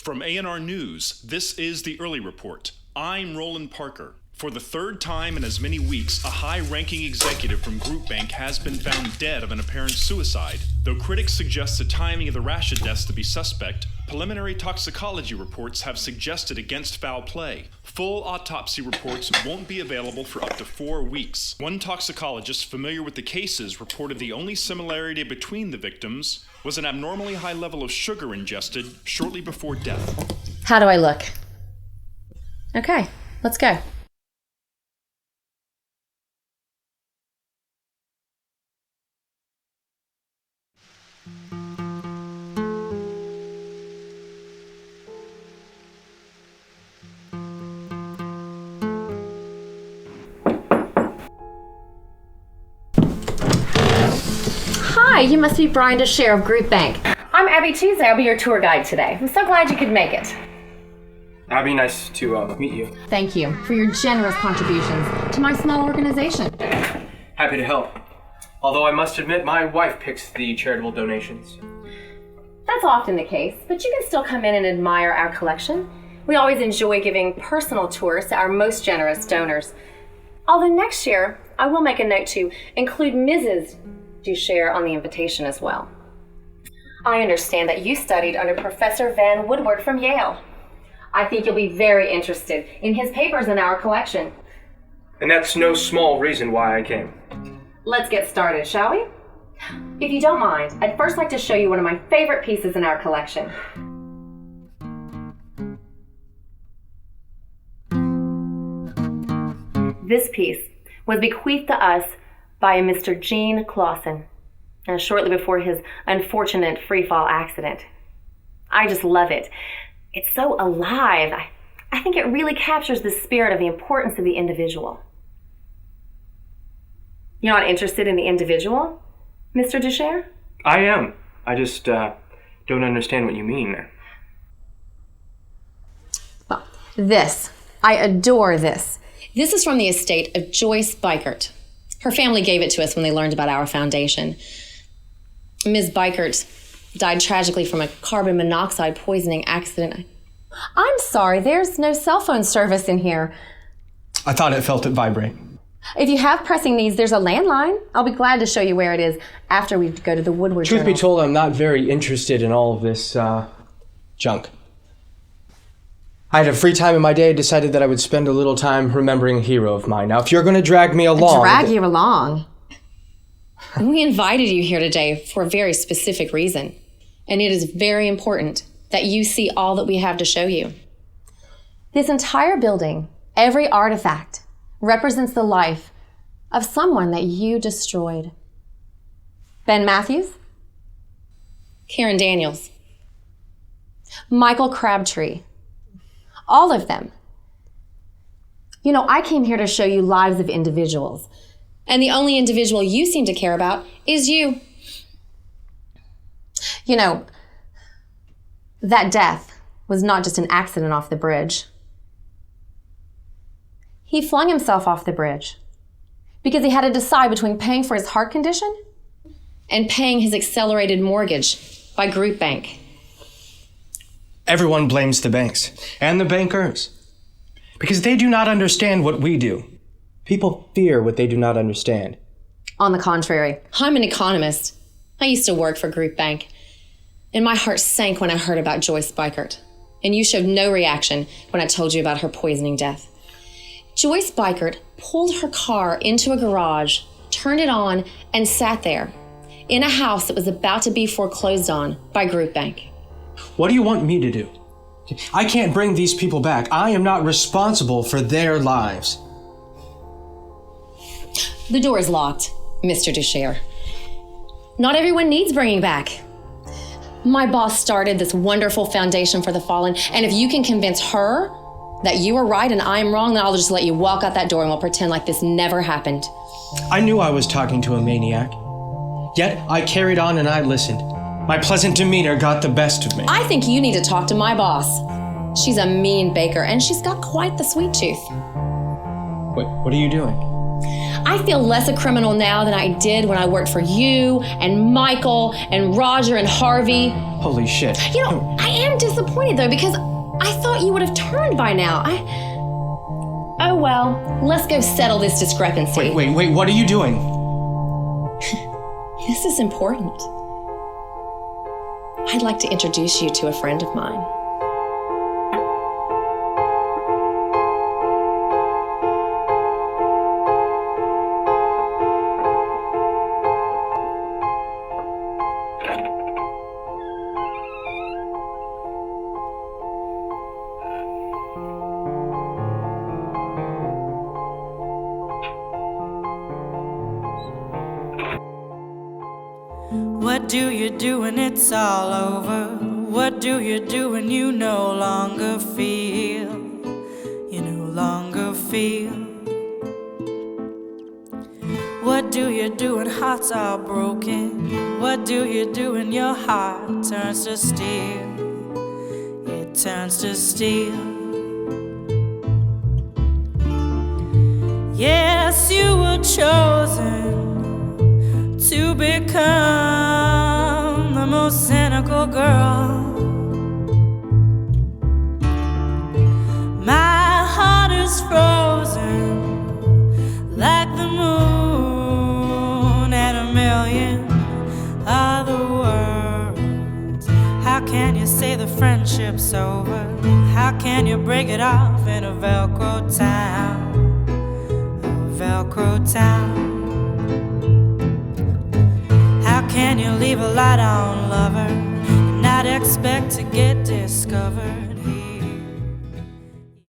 From A&R News, this is the Early Report. I'm Roland Parker. For the third time in as many weeks, a high-ranking executive from Group Bank has been found dead of an apparent suicide. Though critics suggest the timing of the Rashid deaths to be suspect, preliminary toxicology reports have suggested against foul play. Full autopsy reports won't be available for up to 4 weeks. One toxicologist familiar with the cases reported the only similarity between the victims was an abnormally high level of sugar ingested shortly before death. How do I look? Okay, let's go. Hi, you must be Brian DeShare of Group Bank. I'm Abby Tuesday. I'll be your tour guide today. I'm so glad you could make it. Abby, nice to meet you. Thank you for your generous contributions to my small organization. Happy to help. Although I must admit, my wife picks the charitable donations. That's often the case, but you can still come in and admire our collection. We always enjoy giving personal tours to our most generous donors. Although next year, I will make a note to include Mrs. DeShare on the invitation as well. I understand that you studied under Professor Van Woodward from Yale. I think you'll be very interested in his papers in our collection. And that's no small reason why I came. Let's get started, shall we? If you don't mind, I'd first like to show you one of my favorite pieces in our collection. This piece was bequeathed to us by a Mr. Gene Clausen, shortly before his unfortunate freefall accident. I just love it. It's so alive. I think it really captures the spirit of the importance of the individual. You're not interested in the individual, Mr. DeShare? I am. I just don't understand what you mean. Well, I adore this. This is from the estate of Joyce Bikert. Her family gave it to us when they learned about our foundation. Ms. Bikert died tragically from a carbon monoxide poisoning accident. I'm sorry, there's no cell phone service in here. I thought it felt it vibrate. If you have pressing needs, there's a landline. I'll be glad to show you where it is after we go to the Woodward Truth Journal. be told, I'm not very interested in all of this junk. I had a free time in my day, decided that I would spend a little time remembering a hero of mine. Now, if you're going to drag me along... Drag you along? We invited you here today for a very specific reason. And it is very important that you see all that we have to show you. This entire building, every artifact, represents the life of someone that you destroyed. Ben Matthews, Karen Daniels, Michael Crabtree, all of them. You know, I came here to show you lives of individuals. And the only individual you seem to care about is you. You know, that death was not just an accident off the bridge. He flung himself off the bridge because he had to decide between paying for his heart condition and paying his accelerated mortgage by Group Bank. Everyone blames the banks and the bankers because they do not understand what we do. People fear what they do not understand. On the contrary, I'm an economist. I used to work for Group Bank, and my heart sank when I heard about Joyce Bikert, and you showed no reaction when I told you about her poisoning death. Joyce Bikert pulled her car into a garage, turned it on, and sat there in a house that was about to be foreclosed on by Group Bank. What do you want me to do? I can't bring these people back. I am not responsible for their lives. The door is locked, Mr. DeShare. Not everyone needs bringing back. My boss started this wonderful foundation for the fallen, and if you can convince her that you are right and I'm wrong, then I'll just let you walk out that door and we'll pretend like this never happened. I knew I was talking to a maniac. Yet I carried on and I listened. My pleasant demeanor got the best of me. I think you need to talk to my boss. She's a mean baker and she's got quite the sweet tooth. What are you doing? I feel less a criminal now than I did when I worked for you and Michael and Roger and Harvey. Holy shit. You know, I am disappointed though because I thought you would have turned by now. Oh well, let's go settle this discrepancy. Wait, what are you doing? This is important. I'd like to introduce you to a friend of mine. What do you do when it's all over? What do you do when you no longer feel? You no longer feel. What do you do when hearts are broken? What do you do when your heart turns to steel? It turns to steel. Yes, you were chosen to become the most cynical girl. My heart is frozen like the moon and a million other worlds. How can you say the friendship's over? How can you break it off in a Velcro town? A Velcro town. How can you leave a light on, lover, and not expect to get discovered?